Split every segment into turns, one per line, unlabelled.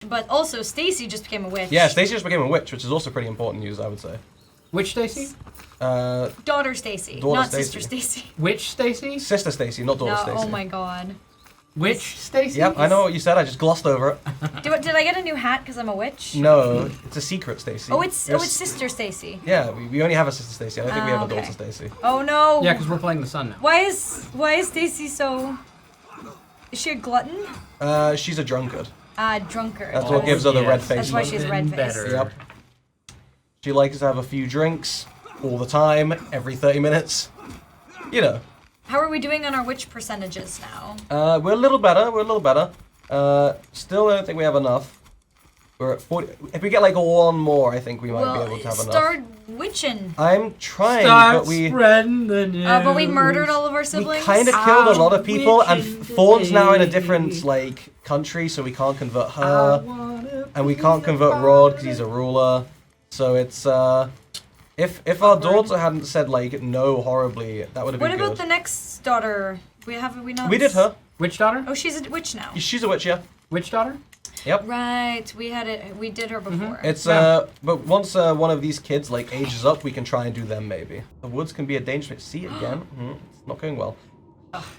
But also, Stacey just became a witch.
Yeah, Stacey just became a witch, which is also pretty important news, I would say.
Which Stacey?
Daughter Stacey, not sister Stacey.
Which Stacey?
Sister Stacey, not daughter Stacey.
Oh my god.
Which Stacey?
Yep, I know what you said. I just glossed over it.
Did I get a new hat because I'm a witch?
No, it's a secret, Stacey.
Oh, it's sister Stacey.
Yeah, we only have a sister Stacey. I don't think we have a daughter Stacey.
Oh no.
Yeah, because we're playing the sun now.
Why is Stacey so? Is she a glutton?
She's a drunkard.
Drunkard.
That's what gives her the red face.
That's why she's red face.
Yep. She likes to have a few drinks all the time, every 30 minutes. You know.
How are we doing on our witch percentages now?
We're a little better. Still don't think we have enough. We're at 40. If we get like one more, I think we might be able to have enough.
Start witching.
I'm trying,
Start
but we
spreading the news.
But we murdered all of our siblings.
We kind of killed a lot of people, and
witching
Thorn's now in a
today.
different like country, so we can't convert her, and we can't convert Rod because he's a ruler. So it's if our daughter hadn't said like no horribly, that would have been good.
What about the next daughter? We not?
We did her.
Which daughter?
Oh, she's a witch now.
She's a witch, yeah.
Which daughter?
Yep.
Right, we did her before.
It's but once one of these kids like ages up, we can try and do them maybe. The woods can be a dangerous. See again? It's not going well.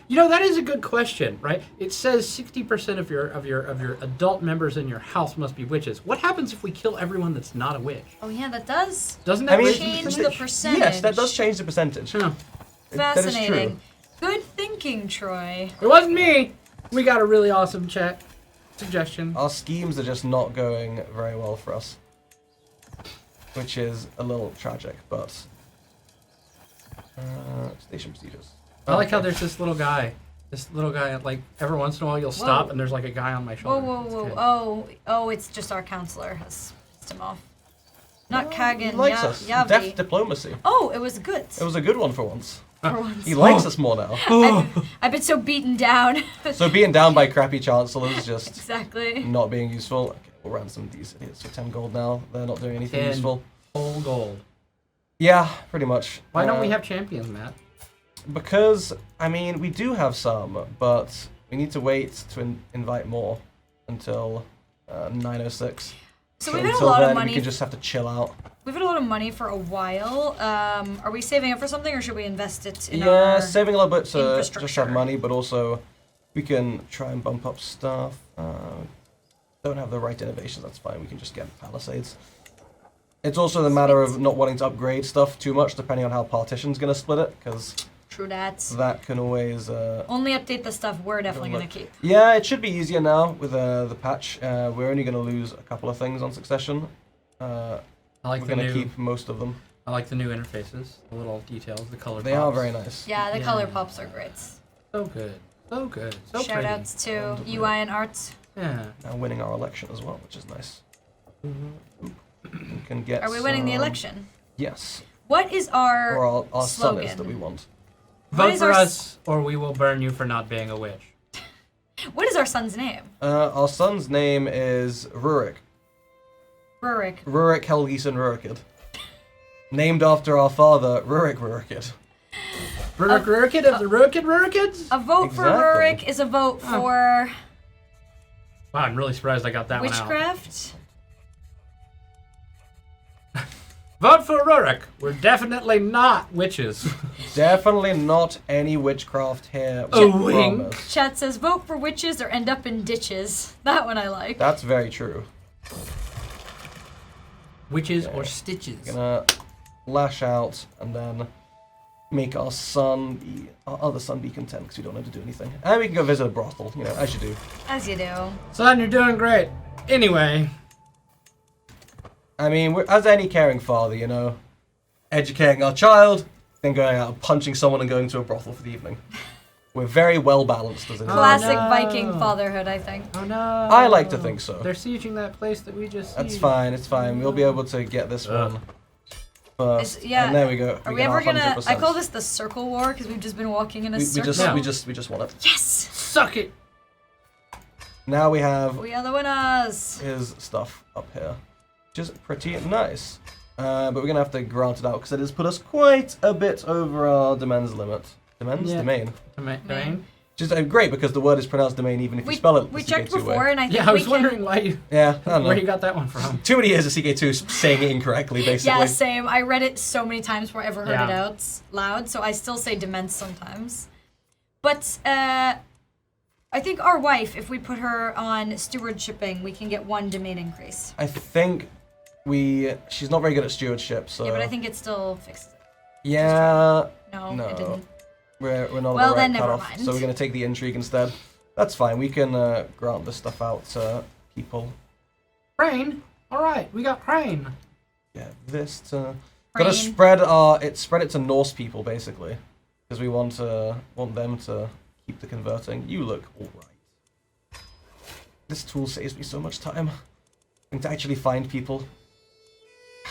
You know, that is a good question, right? It says 60% of your adult members in your house must be witches. What happens if we kill everyone that's not a witch?
Oh yeah, that does.
Doesn't that
change the percentage?
Yes, that does change the percentage.
Huh.
That is
Fascinating.
true.
Good thinking, Troy.
It wasn't me. We got a really awesome chat suggestion.
Our schemes are just not going very well for us, which is a little tragic, but station procedures.
I like how there's this little guy, like, every once in a while you'll stop and there's like a guy on my shoulder.
Whoa. Oh, it's just our counselor has pissed him off. Not Kagan,
He likes us.
Yavi.
Deft diplomacy.
Oh, it was good.
It was a good one for once.
For once.
He likes us more now.
I've been so beaten down.
So being down by crappy chancellors just
Exactly.
not being useful. Okay, we'll ransom these idiots for 10 gold now. They're not doing anything
10
useful.
Whole gold.
Yeah, pretty much.
Why don't we have champions, Matt?
Because, I mean, we do have some, but we need to wait to invite more until 9:06.
So we've had a
until
lot
then,
of money.
we can just have to chill out.
We've had a lot of money for a while. Are we saving up for something, or should we invest it in
Yeah,
our
saving a little bit to just
infrastructure?
have money, but also we can try and bump up stuff. Don't have the right innovations, that's fine. We can just get Palisades. It's also the matter of not wanting to upgrade stuff too much, depending on how Partition's going to split it, because
True that.
that can always...
Only update the stuff we're definitely going to keep.
Yeah, it should be easier now with the patch. We're only going to lose a couple of things on Succession.
I like
we're
the
going to
new.
keep most of them.
I like the new interfaces, the little details, the color.
They are very nice.
Yeah, the
Yeah.
color pops are great.
So good, so good, so
Shout
pretty.
outs to UI and Arts.
Yeah.
Now winning our election as well, which is nice. We can get
Are we winning the
some-
election?
Yes.
What is our,
Or our son
slogan?
is that we want.
Vote
is
for
our
us, or we will burn you for not being a witch.
What is our son's name?
Our son's name is Rurik.
Rurik.
Rurik Helgison Rurikid. Named after our father, Rurik Rurikid.
Rurikid of the Rurikids?
A vote for
Exactly.
Rurik is a vote for
Wow, I'm really surprised I got that one out.
witchcraft.
Vote for Rurik. We're definitely not witches.
Definitely not any witchcraft here.
A
we
wink.
promise.
Chat says vote for witches or end up in ditches. That one I like.
That's very true.
Witches or stitches.
Gonna lash out and then make our other son be content because we don't have to do anything. And we can go visit a brothel, you know, as you do.
As you do.
Son, you're doing great. Anyway.
I mean, as any caring father, you know, educating our child, then going out and punching someone and going to a brothel for the evening. We're very well balanced as it is.
Classic
no.
Viking fatherhood, I think.
Oh no.
I like to think so.
They're sieging that place that we just
That's
sieged.
fine, it's fine. We'll be able to get this one first.
Yeah.
And there we go.
Are we
get
ever
our
gonna?
100%.
I call this the circle war because we've just been walking in a circle.
We just want it.
Yes.
Suck it.
Now we have
We are the winners.
his stuff up here, which is pretty nice. But we're gonna have to grant it out because it has put us quite a bit over our demesne limit.
Yeah.
Domain.
Domain.
Which is great because the word is pronounced domain even if you spell it
We
the
checked
CK2
before,
way.
and I think
Yeah, I was
we
wondering why you,
Yeah, I don't know.
where you got that one from.
Too many years of CK2 saying it incorrectly, basically.
Yeah, same. I read it so many times before I ever heard it
Yeah.
out loud, so I still say demence sometimes. But I think our wife, if we put her on stewardshiping, we can get 1 domain increase.
I think she's not very good at stewardship, so...
Yeah, but I think it still fixes it.
Yeah...
No,
No.
it didn't.
We're not
Well,
on the
then
right
never
cutoff,
mind.
so we're going to take the intrigue instead. That's fine, we can grant this stuff out to people.
Crane? Alright, we got Crane.
Yeah, this to...
Crane.
Gotta spread it to Norse people, basically. Because we want them to keep the converting. You look alright. This tool saves me so much time. And to actually find people.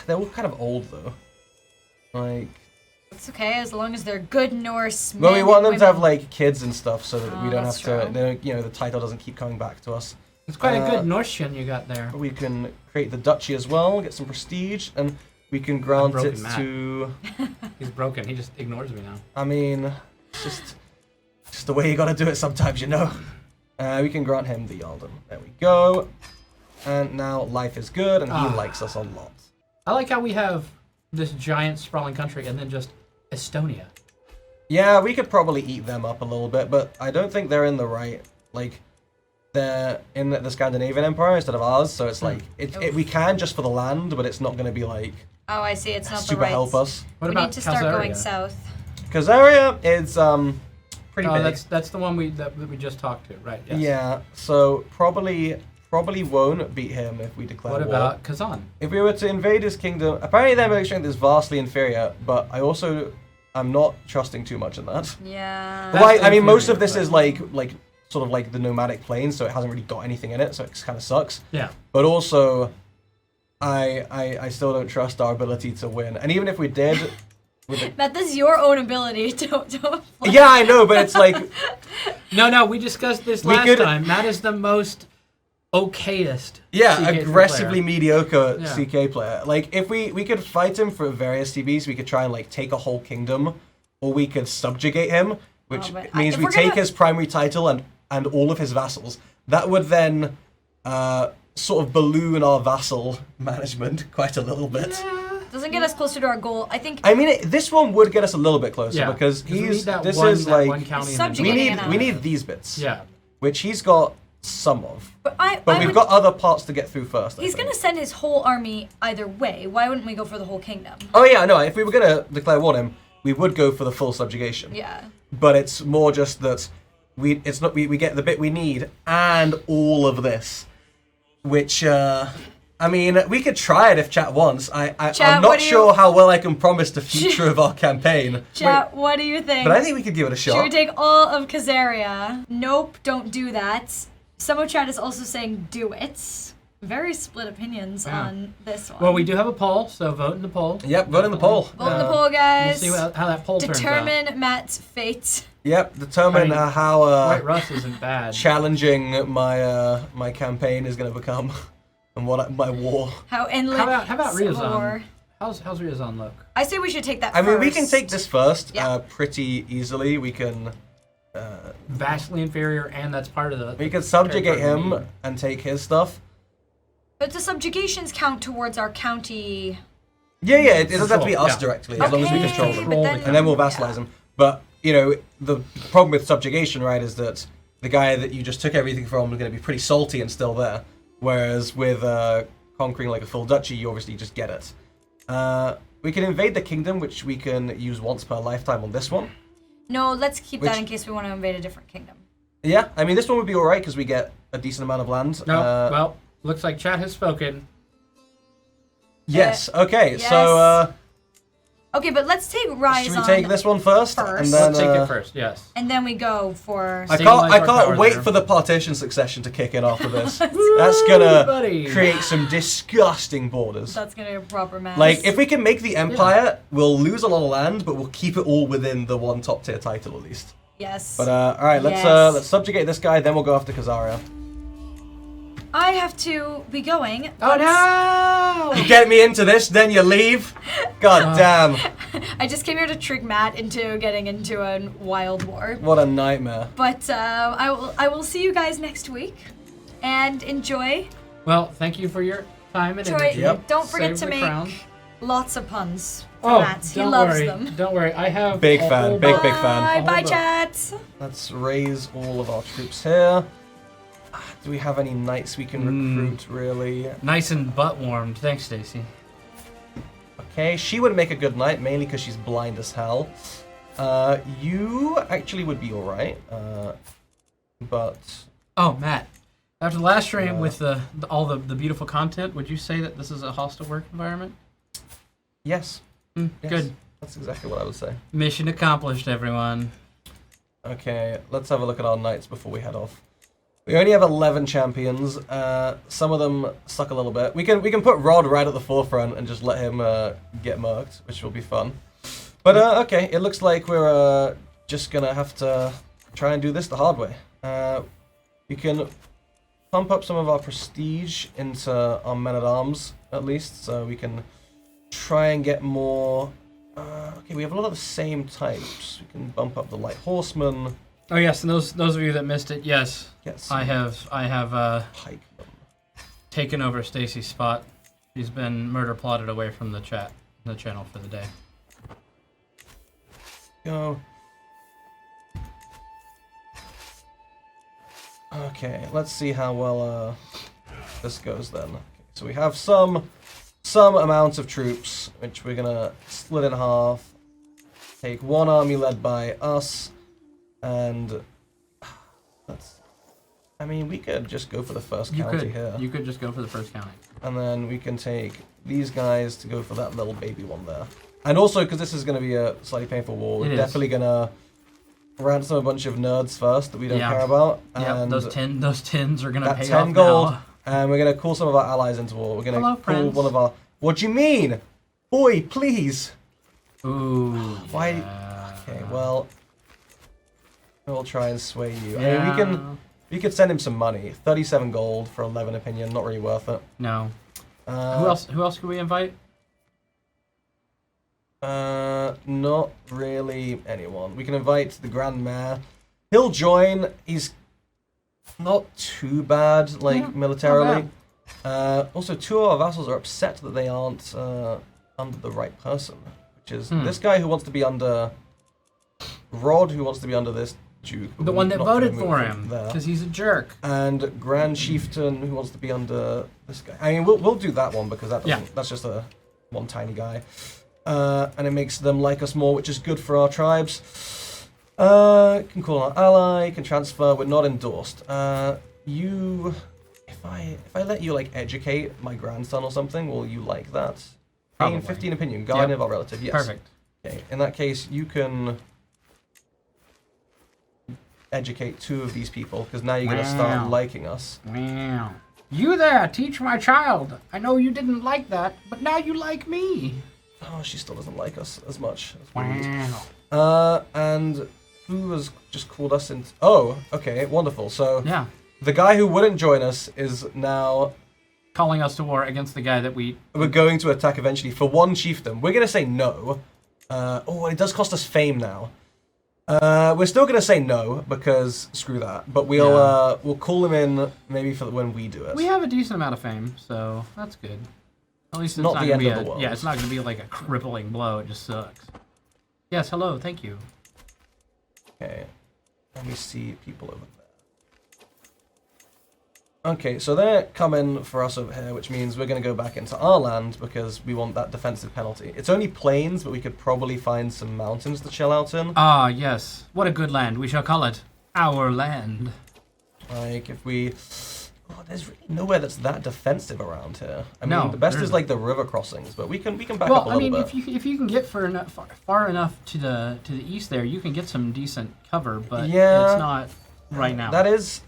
They're all kind of old, though. Like...
It's okay, as long as they're good Norse men
Well, we want them
and
to have,
women.
like, kids and stuff, so that we don't have
that's
to...
true.
They don't, you know, the title doesn't keep coming back to us.
It's quite a good Norsian you got there.
We can create the duchy as well, get some prestige, and we can grant
broken
it
Matt.
to...
He's broken. He just ignores me now.
I mean, it's just the way you gotta do it sometimes, you know? We can grant him the Yalden. There we go. And now life is good, and he likes us a lot.
I like how we have this giant sprawling country and then just Estonia.
Yeah, we could probably eat them up a little bit, but I don't think they're in the right, like, they're in the Scandinavian Empire instead of ours, so it's like, we can just for the land, but it's not going to be like,
Oh, I see, it's not the
super
right...
help us.
What
we
about
need to start going
Khazaria?
south.
Khazaria is, pretty
Oh,
big.
that's the one that we just talked to, right? Yes.
Yeah, so probably won't beat him if we declare
What
war.
about Kazan?
If we were to invade his kingdom, apparently their military strength is vastly inferior, but I'm not trusting too much in that.
Yeah.
That's
Well, I mean, most
inferior,
of this
but-
is like sort of like the nomadic plains, so it hasn't really got anything in it, so it kind of sucks.
Yeah.
But also, I still don't trust our ability to win, and even if we did,
Matt, this is your own ability. Don't
yeah, I know, but it's like
No, we discussed this
We
last
could-
time. Matt is the most okayest.
yeah,
CK
aggressively
player.
mediocre
Yeah.
CK player. Like if we could fight him for various TBs, we could try and like take a whole kingdom, or we could subjugate him, which
but
means
if
we
we're
take
gonna-
his primary title and all of his vassals. That would then sort of balloon our vassal management quite a little bit.
Doesn't get us closer to our goal. I think
I mean, this one would get us a little bit closer
Yeah,
because
we need that
this
one,
is
that
like
one county in the
Subjugating
north.
an
we need these bits,
Yeah.
which he's got some of,
but
but
I
we've
would,
got other parts to get through first. I
he's
think.
gonna send his whole army either way. Why wouldn't we go for the whole kingdom?
Oh yeah, no. If we were gonna declare war on him, we would go for the full subjugation.
Yeah.
But it's more just that we get the bit we need and all of this, which I mean we could try it if chat wants.
Chat,
I'm
what
not
do you-
sure how well I can promise the future of our campaign,
Chat, what do you think?
but I think we could give it a
Should we
shot.
take all of Khazaria? Nope, don't do that. Some of chat is also saying do it. Very split opinions
Yeah.
on this one.
Well, we do have a poll, so vote in the poll.
Yep, vote in the poll.
Vote in the poll,
We'll
guys.
see how that poll turns out.
Determine Matt's fate.
Yep, determine
I mean,
how
White Rust isn't bad.
challenging my campaign is going to become, and what my war.
How endless.
How about
Civil
Ryazan?
War.
How's Ryazan look?
I say we should take that
I mean,
first.
we can take this first
Yeah.
pretty easily. We can
Vastly inferior, and that's part of the.
we can subjugate
territory we
him
need.
and take his stuff.
But the subjugations count towards our county.
Yeah, it doesn't have to be
Control,
us
yeah.
directly, as long as we
Okay,
control them.
but then-
And then we'll vassalize them. But, you know, the problem with subjugation, right, is that the guy that you just took everything from is going to be pretty salty and still there. Whereas with conquering like a full duchy, you obviously just get it. We can invade the kingdom, which we can use once per lifetime on this one.
No, let's keep that
Which-
in case we want to invade a different kingdom.
Yeah, I mean, this one would be alright because we get a decent amount of land.
No, well, looks like chat has spoken.
Yes, okay,
yes.
so
Okay, but let's take Rise
should we
on,
take this one first?
first.
And then,
Let's take it first. Yes.
and then we go for.
I
Stabilize our
can't
power
wait
there.
for the partition succession to kick in after this. That's gonna
buddy.
create some disgusting borders.
That's gonna be a proper mess.
Like, if we can make the empire, we'll lose a lot of land, but we'll keep it all within the one top tier title at least.
Yes.
But all right,
Yes.
let's subjugate this guy, then we'll go after Khazaria.
I have to be going.
Oh no!
You get me into this, then you leave? God damn.
I just came here to trick Matt into getting into a wild war.
What a nightmare.
But I will see you guys next week, and enjoy.
Well, thank you for your time and
Troy,
energy.
don't forget
Save
to
the
make
crown.
lots of puns for
Oh,
Matt. He
don't
loves
worry.
them.
Don't worry. I have
Big
a
fan,
whole
big,
bunch-
big fan.
Bye,
Hold
bye,
on.
chats.
Let's raise all of our troops here. Do we have any knights we can recruit, really?
Nice and butt warmed. Thanks, Stacey.
Okay, she would make a good knight, mainly because she's blind as hell. You actually would be alright, but...
Oh, Matt. After the last stream with all the beautiful content, would you say that this is a hostile work environment?
Yes. Yes.
Good.
That's exactly what I would say.
Mission accomplished, everyone.
Okay, let's have a look at our knights before we head off. We only have 11 champions. Some of them suck a little bit. We can put Rod right at the forefront and just let him get murked, which will be fun. But okay, it looks like we're just gonna have to try and do this the hard way. We can pump up some of our prestige into our men-at-arms, at least, so we can try and get more... okay, we have a lot of the same types. We can bump up the light horsemen.
Oh yes, and those of you that missed it, yes,
Yes.
I have
Pike them.
taken over Stacey's spot. She's been murder plotted away from the channel for the day.
Go. Okay, let's see how well this goes then. Okay, so we have some amount of troops, which we're gonna split in half. Take one army led by us, and I mean, we could just go for the first county here.
You could just go for the first county.
And then we can take these guys to go for that little baby one there. And also, because this is going to be a slightly painful war, we're definitely going to ransom a bunch of nerds first that we don't care about.
Yeah,
And
those tins are going to
that
pay
10
off
gold,
now.
and we're going to call some of our allies into war. We're going
Hello,
to call
friends.
one of our... What do you mean? Boy, please.
Ooh.
Why?
Yeah.
Okay, well, we'll try and sway you. I mean, we could send him some money. 37 gold for 11 opinion, not really worth it.
No. Who else could we invite?
Not really anyone. We can invite the Grand Mayor. He'll join. He's not too bad, like, militarily. Also, two of our vassals are upset that they aren't under the right person, which is this guy who wants to be under Rod, who wants to be under this Duke.
The one that voted for him, because he's a jerk.
And Grand Chieftain, who wants to be under this guy. I mean, we'll do that one because that doesn't, that's just one tiny guy. And it makes them like us more, which is good for our tribes. Can call our ally, can transfer. We're not endorsed. You, if I let you like educate my grandson or something, will you like that?
Probably.
15 opinion, guardian of our relative. Yes.
Perfect.
Okay. In that case, you can educate two of these people because now you're gonna start liking us.
Wow. You there, teach my child. I know you didn't like that, but now you like me.
Oh, she still doesn't like us as much as we need.
Wow.
And who has just called us in? Oh, okay, wonderful. So
Yeah.
the guy who wouldn't join us is now.
Calling us to war against the guy that we're
going to attack eventually for one chieftain. We're gonna say no. Oh, it does cost us fame now. We're still gonna say no because screw that. But we'll call him in maybe for when we do it.
We have a decent amount of fame, so that's good. At least it's
Not
not,
the
gonna
end
be
of the world.
Yeah, it's not gonna be like a crippling blow. It just sucks. Yes, hello, thank you.
Okay, let me see people over there. Okay, so they're coming for us over here, which means we're going to go back into our land because we want that defensive penalty. It's only plains, but we could probably find some mountains to chill out in.
Ah, yes. What a good land. We shall call it our land.
Like, if we... Oh, there's really nowhere that's that defensive around here. I mean,
No,
the best
there
is
isn't.
like the river crossings, but we can back up a little bit.
if you can get far enough to the east there, you can get some decent cover, but
Yeah.
it's not right now.
That is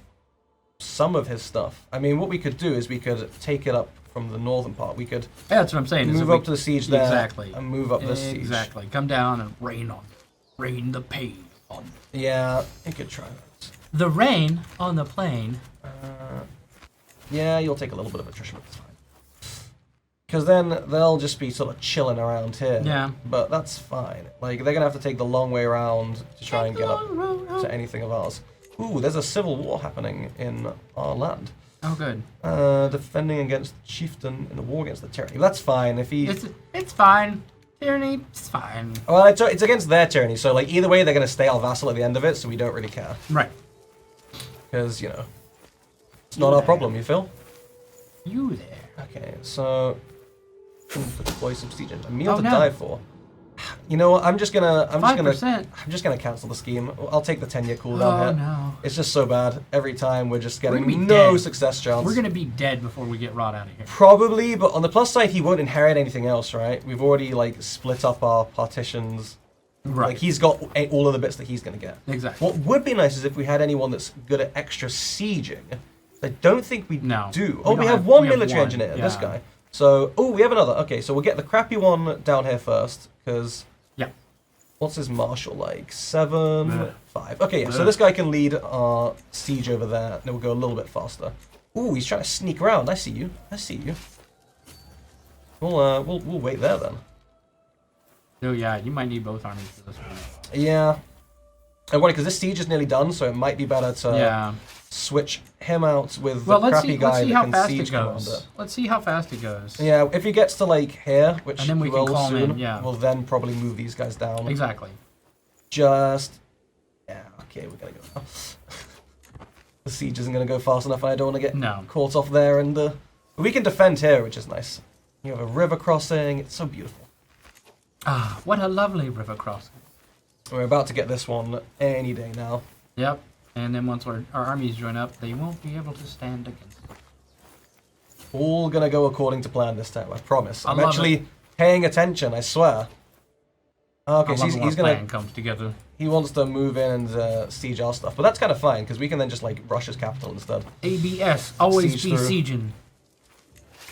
some of his stuff. I mean, what we could do is we could take it up from the northern part. We could
Yeah, that's what I'm saying. is
move
if
up to the siege there
Exactly.
and move up this siege.
Exactly. Come down and rain the pain on.
Yeah, you could try that.
The rain on the plain.
Yeah, you'll take a little bit of attrition, but it's fine. Because then they'll just be sort of chilling around here.
Yeah.
But that's fine. Like, they're going to have to take the long way around to try and get up to anything of ours. Ooh, there's a civil war happening in our land.
Oh, good.
Defending against the chieftain in the war against the tyranny. That's fine. If he...
It's fine. Tyranny, it's fine.
Well, it's against their tyranny, so, like, either way, they're going to stay our vassal at the end of it, so we don't really care.
Right.
Because, you know, it's not our problem, you feel?
You there.
Okay, so... deploy some siege engine. A meal to
no.
die for. You know what? I'm just gonna
5%.
cancel the scheme. I'll take the 10-year cooldown
Oh
hit.
no.
It's just so bad. Every time we're just getting
gonna be
no
dead.
success chance.
We're gonna be dead before we get Rod out of here.
Probably, but on the plus side, he won't inherit anything else, right? We've already like split up our partitions.
Right.
Like he's got all of the bits that he's gonna get.
Exactly.
What would be nice is if we had anyone that's good at extra sieging. I don't think we do. Oh, we have one military engineer.
Yeah.
This guy. So, oh, we have another. Okay, so we'll get the crappy one down here first, because...
Yeah.
What's his marshal like? 7,
Ugh.
5. Okay, yeah, so
Ugh.
this guy can lead our siege over there, and it will go a little bit faster. Ooh, he's trying to sneak around. I see you. I see you. We'll wait there then.
Oh yeah, you might need both armies for this one.
Yeah. And because this siege is nearly done, so it might be better to switch him out with the crappy guy that can siege commander.
Let's see how fast it goes.
Yeah, if he gets to like here, which
and then we
he
can
will
call him
soon,
in, yeah.
we'll then probably move these guys down.
Exactly.
Just okay, we're gonna go. The siege isn't gonna go fast enough, and I don't want to get caught off there. And we can defend here, which is nice. You have a river crossing. It's so beautiful.
Ah, what a lovely river crossing.
We're about to get this one any day now.
Yep. And then once our armies join up, they won't be able to stand against it.
All gonna go according to plan this time, I promise. I'm
love
actually paying attention, I swear. Okay, so he's gonna
plan comes together.
He wants to move in and siege our stuff, but that's kind of fine because we can then just like rush his capital instead.
ABS, always
Siege
be
through.
sieging.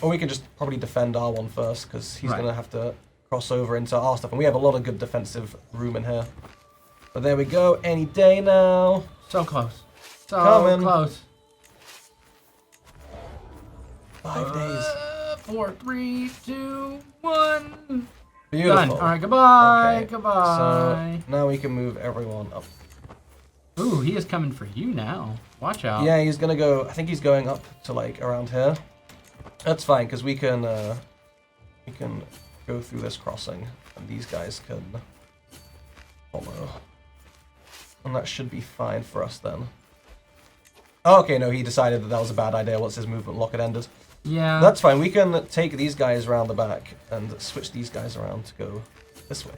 Or we can just probably defend our one first because he's gonna have to cross over into our stuff, and we have a lot of good defensive room in here. But there we go, any day now.
So close. So
Coming.
close.
5 days.
4, 3, 2, 1.
Beautiful.
Done. All right, goodbye.
Okay,
Goodbye.
So now we can move everyone up.
Ooh, he is coming for you now. Watch out.
Yeah, he's gonna go. I think he's going up to like around here. That's fine because we can go through this crossing, and these guys can follow. And that should be fine for us then. Oh, okay, no, he decided that was a bad idea once his movement locket ended.
Yeah.
That's fine. We can take these guys around the back and switch these guys around to go this way.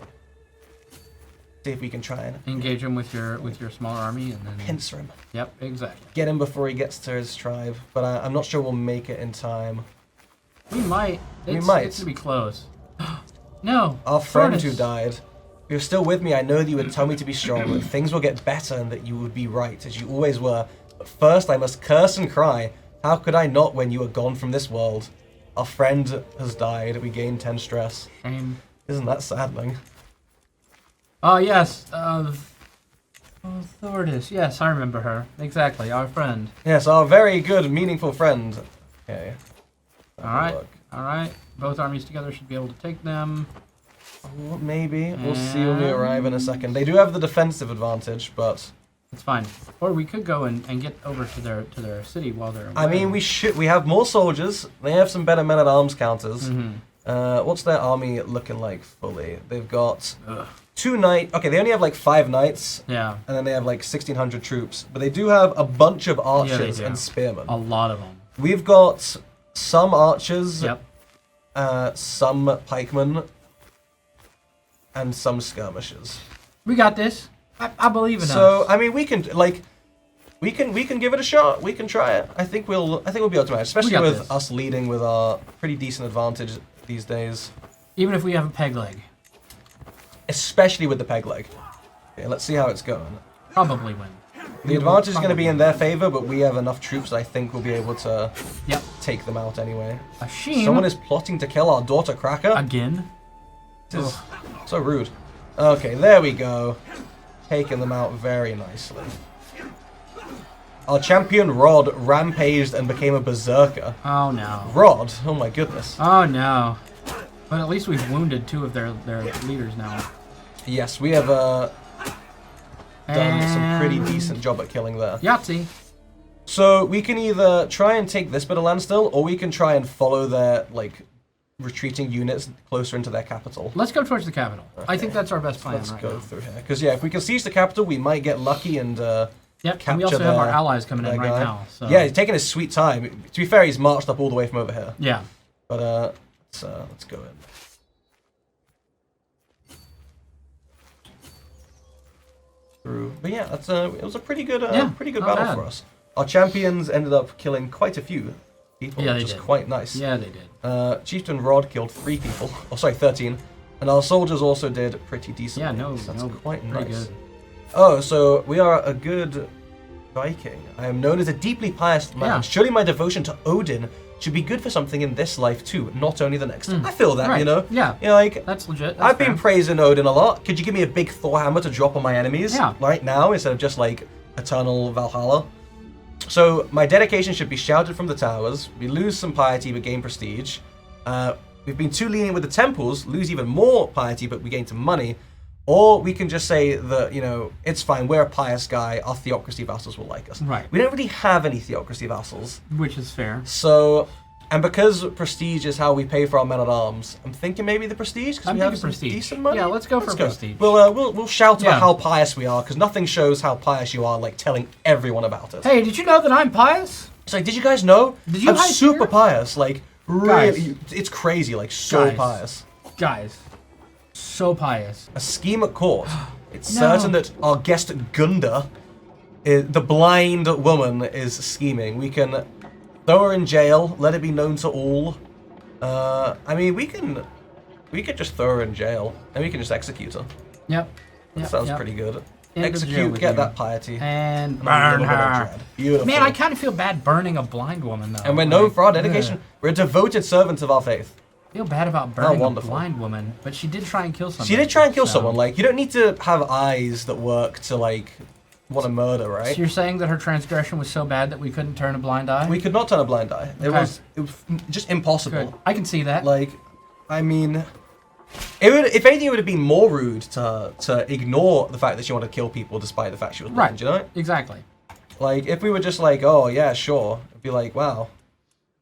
See if we can try and
engage him with your smaller army and then
pincer him.
Yep, exactly.
Get him before he gets to his tribe. But I'm not sure we'll make it in time.
We might. It's gonna be close. No.
Our friend who died. If you're still with me, I know that you would tell me to be strong, that things will get better and that you would be right, as you always were. But first I must curse and cry. How could I not when you are gone from this world? Our friend has died. We gained 10 stress.
Shame.
Isn't that saddening?
Oh, yes. Thordis. Yes, I remember her. Exactly, our friend.
Yes, our very good, meaningful friend. Okay.
Alright. Both armies together should be able to take them.
Oh, maybe. We'll see when we arrive in a second. They do have the defensive advantage, but...
It's fine. Or we could go and get over to their city while they're away.
I mean, we should. We have more soldiers. They have some better men-at-arms counters.
Mm-hmm.
What's their army looking like fully? They've got 2 knights. Okay, they only have like 5 knights.
Yeah.
And then they have like 1,600 troops. But they do have a bunch of archers and spearmen.
A lot of them.
We've got some archers.
Yep.
Some pikemen. And some skirmishers.
We got this. I believe in us.
So I mean, we can give it a shot. We can try it. I think we'll be able to manage, especially with us leading with our pretty decent advantage these days.
Even if we have a peg leg.
Especially with the peg leg. Okay, let's see how it's going.
Probably win.
The advantage is going to be in their favor, but we have enough troops that I think we'll be able to
Yep.
take them out anyway.
A shame.
Someone is plotting to kill our daughter Cracker.
Again?
This is so rude. Okay, there we go. Taking them out very nicely. Our champion Rod rampaged and became a berserker.
Oh no.
Rod? Oh my goodness.
Oh no. But at least we've wounded 2 of their leaders now.
Yes, we have done some pretty decent job at killing there.
Yahtzee.
So we can either try and take this bit of land still, or we can try and follow their, like, retreating units closer into their capital.
Let's go towards the capital.
Okay.
I think that's our best plan
Let's
right
go
now.
through here. Because, yeah, if we can siege the capital, we might get lucky and
Yep, and we also have our allies coming in right now. So.
Yeah, he's taking his sweet time. To be fair, he's marched up all the way from over here.
Yeah.
But, let's go in. Through. But yeah, that's it was a pretty good battle
bad.
for us. Our champions ended up killing quite a few people,
Yeah,
which
they
is
did.
quite nice.
Yeah, they did.
Chieftain Rod killed 3 people. Oh, sorry, 13. And our soldiers also did pretty decently.
Yeah, no,
That's
no,
quite
pretty
nice.
good.
Oh, so we are a good Viking. I am known as a deeply pious man.
Yeah.
Surely my devotion to Odin should be good for something in this life too, not only the next. I feel that,
Right.
you know?
Yeah.
You know, like,
That's legit. That's
I've been
fair.
praising Odin a lot. Could you give me a big Thor hammer to drop on my enemies
Yeah.
right now instead of just like eternal Valhalla? So my dedication should be shouted from the towers. We lose some piety but gain prestige. We've been too lenient with the temples, lose even more piety but we gain some money. Or we can just say that, you know, it's fine, we're a pious guy, our theocracy vassals will like us.
Right.
We don't really have any theocracy vassals.
Which is fair.
So, and because prestige is how we pay for our men-at-arms, I'm thinking maybe the prestige, because
I'm
we have
thinking
some
prestige.
decent money.
Yeah, let's go for prestige.
We'll shout
Yeah.
about how pious we are, because nothing shows how pious you are like telling everyone about it.
Hey, did you know that I'm pious?
It's like, did you guys know?
Did you
I'm
guys
super
hear?
pious, like,
Guys.
really, it's crazy, like, so
Guys.
pious.
Guys, so pious.
A scheme at court. It's
No.
certain that our guest Gunda, the blind woman, is scheming. We can throw her in jail, let it be known to all. I mean, we could just throw her in jail, and we can just execute her.
Yep.
That
Yep,
sounds
yep.
pretty good.
Into jail
Execute,
with
get
you.
that piety.
And
a
burn
little bit of
her.
dread. Beautiful.
Man, I kind of feel bad burning a blind woman, though.
And we're known
Like,
for our dedication.
ugh.
We're devoted servants of our faith.
I feel bad about burning a
wonderful.
blind woman, but she did try and kill someone.
She did try and kill
so-
someone. Like, you don't need to have eyes that work to, like, want to murder, right?
So you're saying that her transgression was so bad that we couldn't turn a blind eye?
We could not turn a blind eye. It
Okay.
was just impossible.
Good. I can see that.
Like, I mean, it would, if anything, it would have been more rude to ignore the fact that she wanted to kill people despite the fact she was blind,
Right.
you know?
Exactly.
Like, if we were just like, oh, yeah, sure, it'd be like, wow,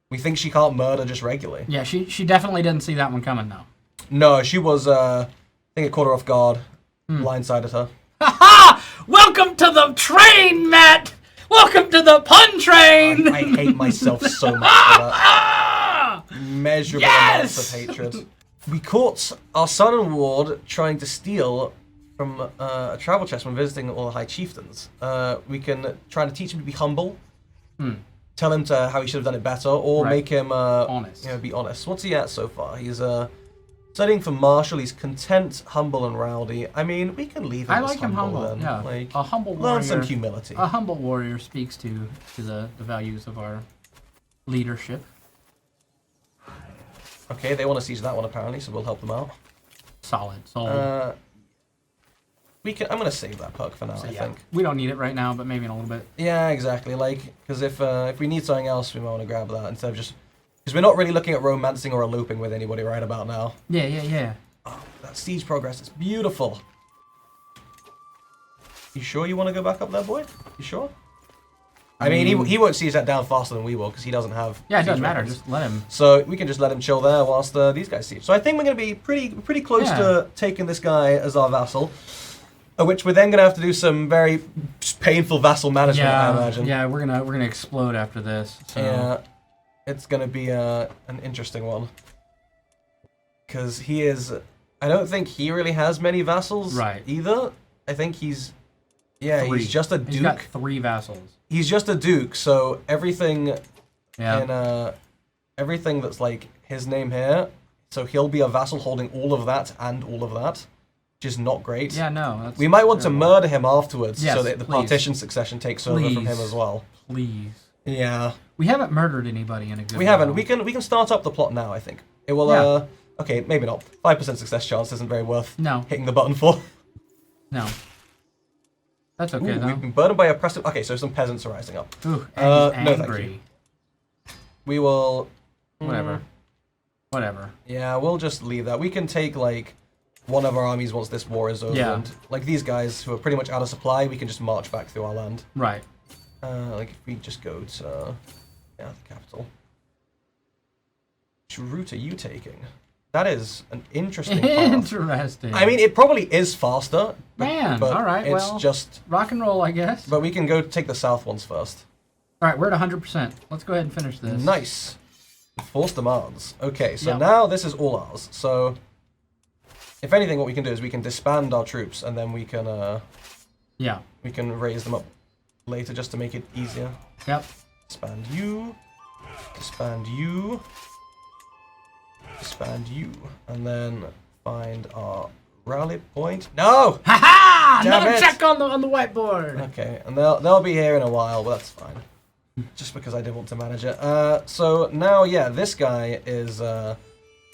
we think she can't murder just regularly.
Yeah, she definitely didn't see that one coming, though.
No, she was, I think it caught her off guard,
Hmm.
blindsided her.
Ha! Welcome to the train, Matt! Welcome to the pun train!
I hate myself so much for that. Measurable amounts
Yes!
of hatred. We caught our son and ward trying to steal from a travel chest when visiting all the high chieftains. We can try to teach him to be humble, tell him how he should have done it better, or
Right.
make him
Honest.
be honest. What's he at so far? He's studying for marshal. He's content, humble, and rowdy. I mean, we can leave him.
I
as
like him humble.
Then.
Yeah,
Like,
a humble warrior.
learn some humility.
A humble warrior speaks to the values of our leadership.
Okay, they want to siege that one apparently, so we'll help them out.
Solid. Solid.
We can. I'm gonna save that perk for now. I
yeah,
think.
we don't need it right now, but maybe in a little bit.
Yeah, exactly. Like, because if we need something else, we might want to grab that instead of just. Because we're not really looking at romancing or eloping with anybody right about now.
Yeah, yeah, yeah.
Oh, that siege progress is beautiful. You sure you want to go back up there, boy? You sure? I mean, he won't siege that down faster than we will because he doesn't have.
Yeah, it
siege
doesn't matter.
weapons.
Just let him.
So we can just let him chill there whilst these guys siege. So I think we're going to be pretty close
Yeah.
to taking this guy as our vassal. Which we're then going to have to do some very painful vassal management, I imagine.
Yeah, we're gonna explode after this. So.
Yeah, it's going to be an interesting one. Because he is... I don't think he really has many vassals
Right.
either. I think he's... Yeah,
3.
he's just a duke.
He's got 3 vassals.
He's just a duke, so everything
Yeah.
in everything that's like his name here, so he'll be a vassal holding all of that and all of that, which is not great.
Yeah, no. That's
We might want to
terrible.
murder him afterwards,
Yes,
so that the
please.
partition succession takes over from him
Please.
as well.
Please.
Yeah,
We haven't murdered anybody in a good
we haven't.
while.
We can start up the plot now. I think it will.
Yeah.
Okay, maybe not. 5% success chance isn't very worth
No.
hitting the button for.
No. That's okay,
Ooh,
though.
we've been burdened by oppressive... Okay, so some peasants are rising up.
Ooh, and he's
no, thank
angry.
you. We will...
Whatever. Whatever.
Yeah, we'll just leave that. We can take, like, one of our armies once this war is over.
Yeah.
And, like, these guys who are pretty much out of supply, we can just march back through our land.
Right.
Like, if we just go to... yeah, the capital. Which route are you taking? That is an interesting path.
Interesting.
I mean, it probably is faster.
Man,
but
all right,
it's
well,
just...
rock and roll, I guess.
But we can go take the south ones first.
All right, we're at 100%. Let's go ahead and finish this.
Nice. Force demands. Okay, so
Yep.
now this is all ours. So, if anything, what we can do is we can disband our troops, and then we can raise them up later just to make it easier.
Yep.
Disband you. Disband you. Disband you. And then find our rally point. No!
Ha-ha!
Damn
Another
it.
check on the whiteboard.
Okay, and they'll be here in a while, but that's fine. Just because I didn't want to manage it. So now, yeah, this guy is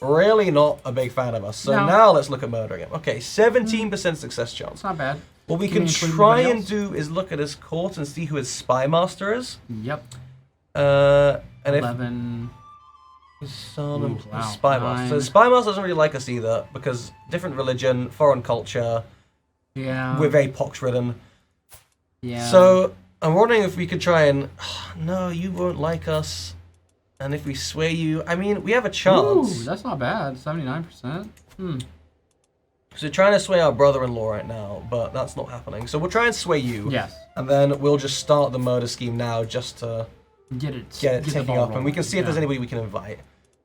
really not a big fan of us. So
No.
now let's look at murdering him. Okay, 17% success chance.
It's not bad.
What we
Can
can
we include
try
anybody
and
else?
do is look at his court and see who his spy master is.
Yep.
And if
11.
his son
Ooh,
and
wow,
his spy master. So
9.
his spy master doesn't really like us either because different religion, foreign culture.
Yeah.
We're very pox-ridden.
Yeah.
So I'm wondering if we could try and... no, you won't like us. And if we sway you... I mean, we have a chance.
Ooh, that's not bad. 79%. Hmm.
So we're trying to sway our brother-in-law right now, but that's not happening. So we'll try and sway you.
Yes.
And then we'll just start the murder scheme now just to
Get it
get it
the
taking
ball
up. And we can see if there's
rolling.
anybody we can invite.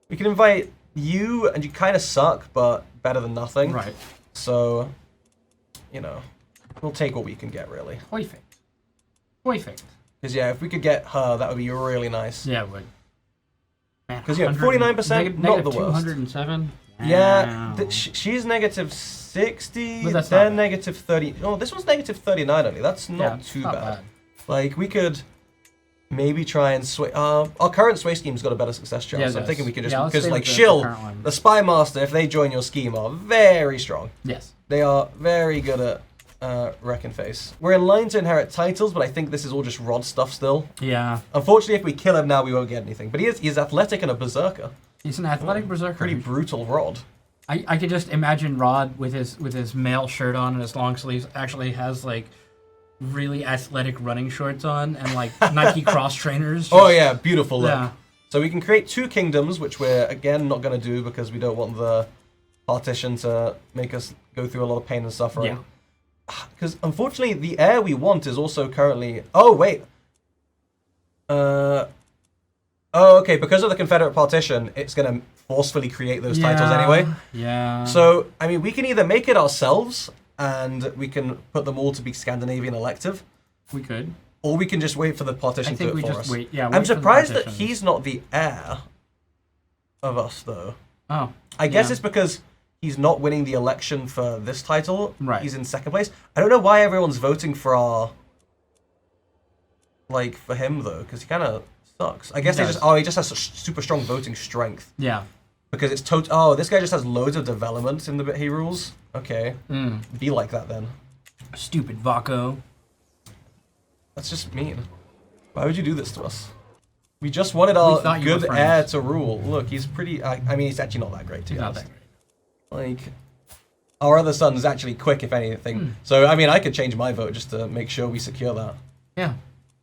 We can invite you, and you kind of suck, but better than nothing.
Right.
So, you know, we'll take what we can get, really.
Perfect. Perfect.
Because, yeah, if we could get her, that would be really nice.
Yeah, it would.
Because, yeah, 49%, not the worst.
207.
Yeah,
Wow.
she's negative 60,
But that's
they're
not bad.
negative 30. Oh, this one's negative 39 only. That's
Yeah,
not
it's
too
not
bad. Like, we could maybe try and sway... our current sway scheme's got a better success chance.
Yeah, it
so I'm
does.
thinking we could just...
Yeah, let's
Because,
stay
like,
with the
Shill,
current one.
the Spy Master, if they join your scheme, are very strong.
Yes.
They are very good at wreck and face. We're in line to inherit titles, but I think this is all just Rod stuff still.
Yeah.
Unfortunately, if we kill him now, we won't get anything. But he's athletic and a berserker.
He's an athletic berserker.
Pretty brutal Rod.
I could just imagine Rod with his male shirt on and his long sleeves actually has like really athletic running shorts on and like Nike cross trainers.
Oh yeah, beautiful look.
Yeah.
So we can create 2 kingdoms, which we're again not going to do because we don't want the partition to make us go through a lot of pain and suffering. Because unfortunately, the heir we want is also currently... Oh, wait. Oh, okay. Because of the Confederate partition, it's going to forcefully create those titles anyway.
Yeah.
So, I mean, we can either make it ourselves, and we can put them all to be Scandinavian elective,
we could.
or we can just wait for the partition
I
to do
think we
it for
just
us.
wait. Yeah.
I'm
wait for the
surprised that
partitions.
he's not the heir of us, though.
Oh.
I guess
yeah.
it's because he's not winning the election for this title.
Right.
He's in second place. I don't know why everyone's voting for our... Like, for him, though, because he kind of sucks. I guess
He
they
does.
just... Oh, he just has such super strong voting strength.
Yeah.
Because it's total... Oh, this guy just has loads of development in the bit he rules. Okay. Be like that, then.
Stupid Vaco.
That's just mean. Why would you do this to us? We just wanted our
thought you were
good
friends.
heir to rule. Look, he's pretty... I mean, he's actually not that great, to be
Not
honest.
that great.
Like, our other son's actually quick, if anything. So, I mean, I could change my vote just to make sure we secure that.
Yeah.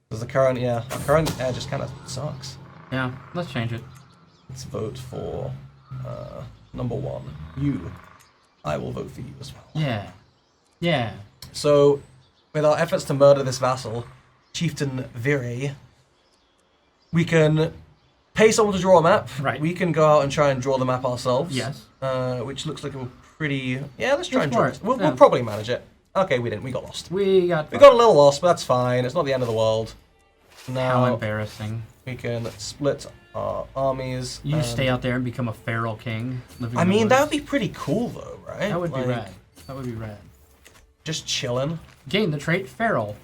Because the current, our current heir just kind of sucks.
Yeah. Let's change it.
Let's vote for number 1. You. I will vote for you as well.
Yeah. Yeah.
So, with our efforts to murder this vassal, Chieftain Vire, we can pay someone to draw a map.
Right.
We can go out and try and draw the map ourselves.
Yes.
Which looks like a pretty... Yeah, let's try
Let's
and draw
try
it.
it,
We'll
yeah.
probably manage it. Okay, we didn't. We got lost.
We got
We got a little lost, but that's fine. It's not the end of the world.
how
Now
embarrassing.
we can split our armies.
You just
and-
stay out there and become a feral king. Living
I
in the
mean, that would
woods.
be pretty cool, though, right?
That would be
Like,
rad. That would be rad.
Just chilling.
Gain the trait feral.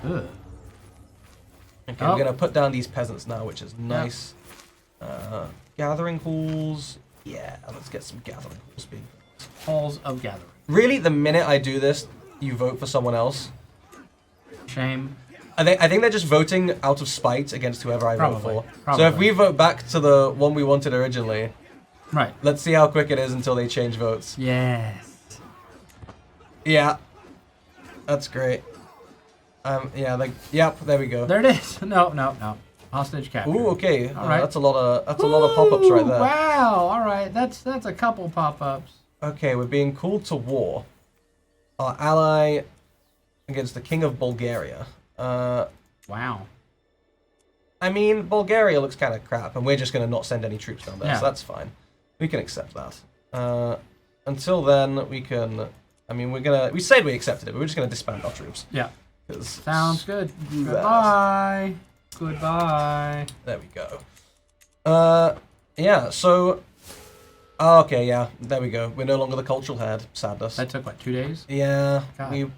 Ugh.
Okay,
Oh.
we're gonna put down these peasants now, which is nice. Gathering halls. Yeah, let's get some gathering halls being.
Halls of gathering.
Really, the minute I do this, you vote for someone else.
Shame.
I think they're just voting out of spite against whoever I vote
Probably.
for. So if we vote back to the one we wanted originally,
Right.
let's see how quick it is until they change votes.
Yes.
Yeah. That's great. Yeah, like, yep, there we go.
There it is. No. Hostage capture.
Ooh, okay.
All right.
That's a lot of pop-ups right there.
Wow. All right. That's a couple pop-ups.
Okay, we're being called to war. Our ally against the King of Bulgaria.
Wow.
I mean, Bulgaria looks kind of crap, and we're just going to not send any troops down there,
Yeah.
so that's fine. We can accept that. Until then, we can... I mean, we said we accepted it, but we're just going to disband our troops.
Yeah.
'Cause
Sounds good.
Screw that.
Goodbye. Goodbye.
There we go. Yeah, so... Okay, yeah, there we go. We're no longer the cultural head. Sadness.
That took, what, 2 days?
Yeah,
God.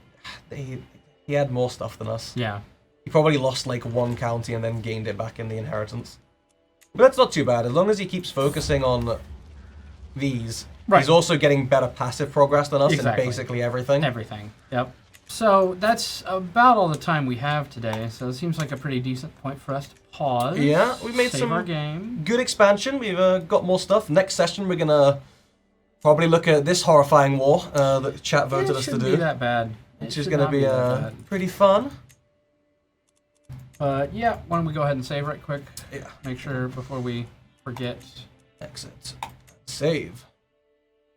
he had more stuff than us.
Yeah.
He probably lost like one county and then gained it back in the inheritance. But that's not too bad. As long as he keeps focusing on these,
Right.
he's also getting better passive progress than us
Exactly.
in basically everything.
Everything. Yep. So that's about all the time we have today. So it seems like a pretty decent point for us to pause.
Yeah, we made
save
some
our game.
good expansion. We've got more stuff. Next session, we're gonna probably look at this horrifying war that the chat voted
It
us to
shouldn't
do,
be that bad.
which is gonna be pretty fun.
But yeah, why don't we go ahead and save right quick?
Yeah.
Make sure before we forget.
Exit. Save.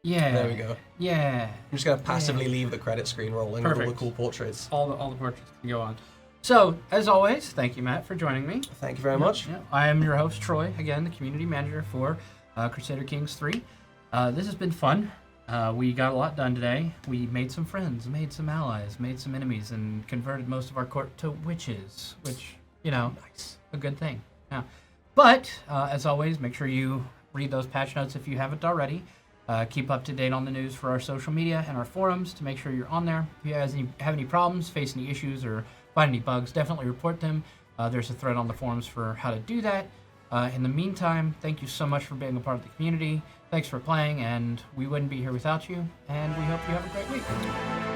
Yeah.
There we go.
Yeah.
I'm just gonna passively leave the credit screen rolling with all the
Perfect.
cool portraits.
All the portraits can go on. So, as always, thank you, Matt, for joining me.
Thank you very much.
Yeah, I am your host, Troy, again, the community manager for Crusader Kings 3. This has been fun. We got a lot done today. We made some friends, made some allies, made some enemies, and converted most of our court to witches, which,
Nice.
a good thing. Yeah. But, as always, make sure you read those patch notes if you haven't already. Keep up to date on the news for our social media and our forums to make sure you're on there. If you guys have any problems, face any issues, or find any bugs, definitely report them. There's a thread on the forums for how to do that. In the meantime, thank you so much for being a part of the community. Thanks for playing, and we wouldn't be here without you. And we hope you have a great week.